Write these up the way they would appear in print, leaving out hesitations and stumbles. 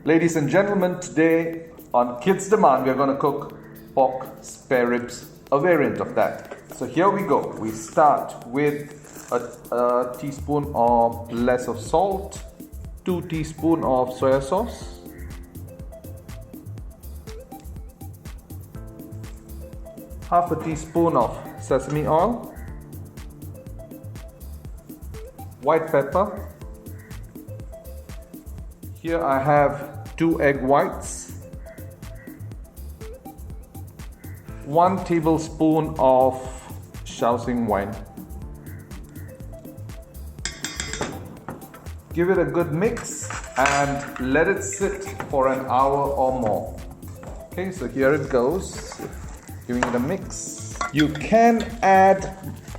Ladies and gentlemen, today on Kids Demand, we are going to cook pork spare ribs, a variant of that. So here we go. We start with a teaspoon or less of salt, 2 teaspoons of soya sauce, half a teaspoon of sesame oil, white pepper. Here I have 2 egg whites, 1 tablespoon of Shaoxing wine. Give it a good mix and let it sit for an hour or more. Okay, so here it goes. Giving it a mix. You can add,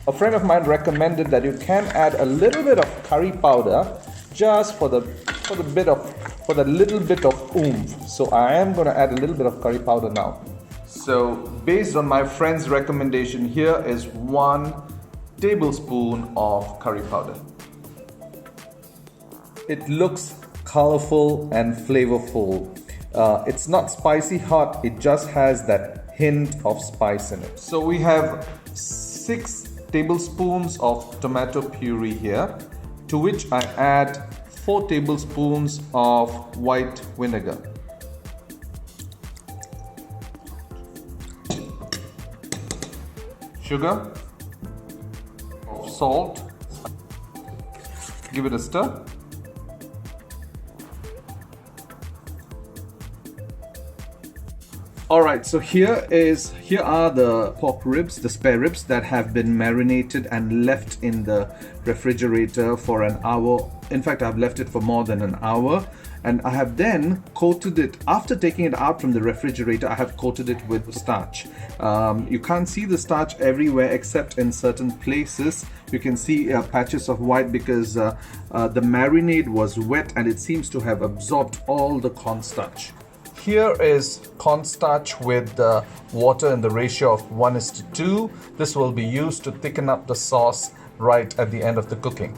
a friend of mine recommended that you can add a little bit of curry powder just for the little bit of oomph. So I am going to add a little bit of curry powder now. So based on my friend's recommendation, here is 1 tablespoon of curry powder. It looks colorful and flavorful. It's not spicy hot, it just has that hint of spice in it. So we have 6 tablespoons of tomato puree here, to which I add 4 tablespoons of white vinegar. Sugar, salt, give it a stir. Alright, so here are the pork ribs, the spare ribs that have been marinated and left in the refrigerator for an hour. In fact, I've left it for more than an hour, and I have then coated it. After taking it out from the refrigerator, I have coated it with starch. You can't see the starch everywhere except in certain places. You can see patches of white because the marinade was wet and it seems to have absorbed all the cornstarch. Here is cornstarch with water in the ratio of 1:2. This will be used to thicken up the sauce right at the end of the cooking.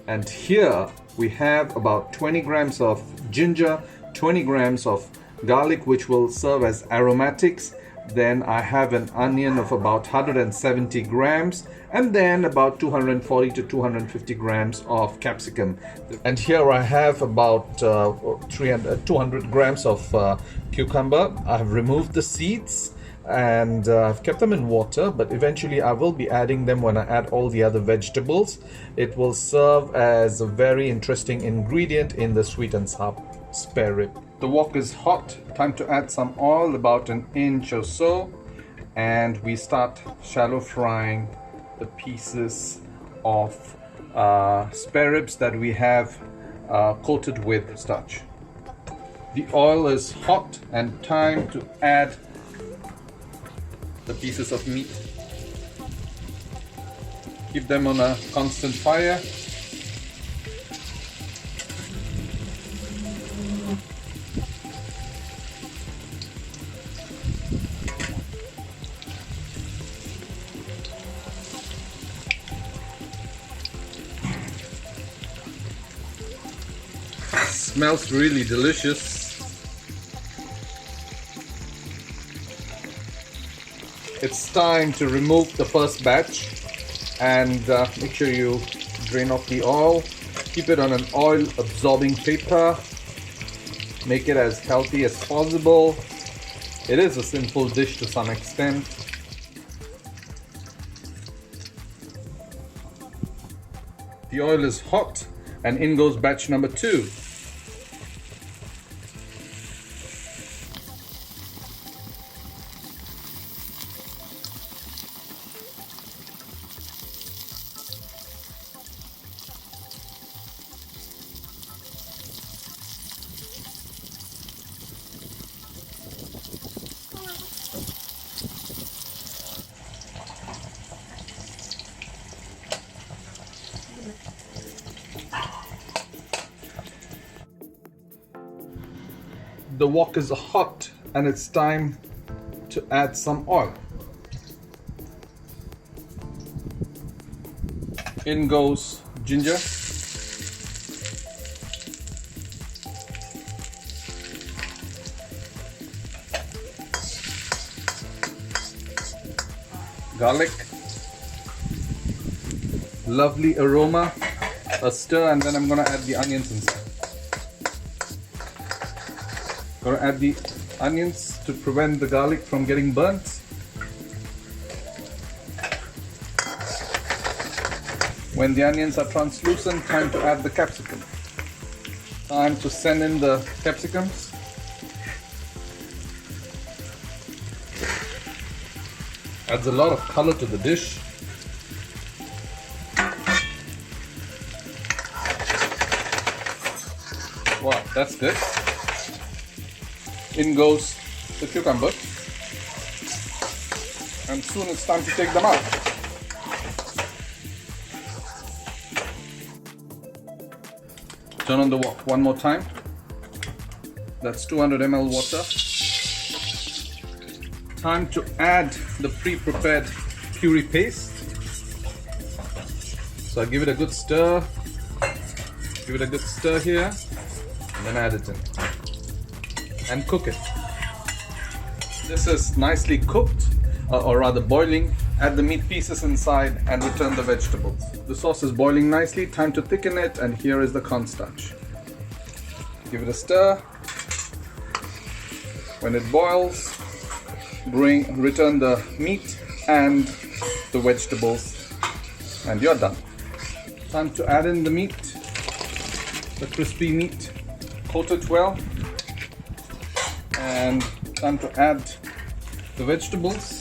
And here we have about 20 grams of ginger, 20 grams of garlic, which will serve as aromatics. Then I have an onion of about 170 grams, and then about 240 to 250 grams of capsicum. And here I have about 200 grams of cucumber. I have removed the seeds and I've kept them in water, but eventually I will be adding them when I add all the other vegetables. It will serve as a very interesting ingredient in the sweet and sour spare rib. The wok is hot, time to add some oil, about 1 inch or so, and we start shallow frying the pieces of spare ribs that we have coated with starch. The oil is hot and time to add the pieces of meat. Keep them on a constant fire. Smells really delicious. It's time to remove the first batch and make sure you drain off the oil. Keep it on an oil absorbing paper. Make it as healthy as possible. It is a simple dish to some extent. The oil is hot and in goes batch number 2. The wok is hot and it's time to add some oil. In goes ginger, garlic, lovely aroma, a stir, and then I'm going to add the onions inside. Going to add the onions to prevent the garlic from getting burnt. When the onions are translucent, time to add the capsicum. Time to send in the capsicums. Adds a lot of color to the dish. Wow, that's good. In goes the cucumber. And soon it's time to take them out. Turn on the wok one more time. That's 200 ml water. Time to add the pre-prepared puree paste. So I give it a good stir. Give it a good stir here. And then add it in. And cook it. This is nicely cooked, or rather boiling. Add the meat pieces inside and return the vegetables. The sauce is boiling nicely, time to thicken it, and here is the cornstarch. Give it a stir. When it boils, return the meat and the vegetables, and you're done. Time to add in the meat, the crispy meat, coat it well, and time to add the vegetables.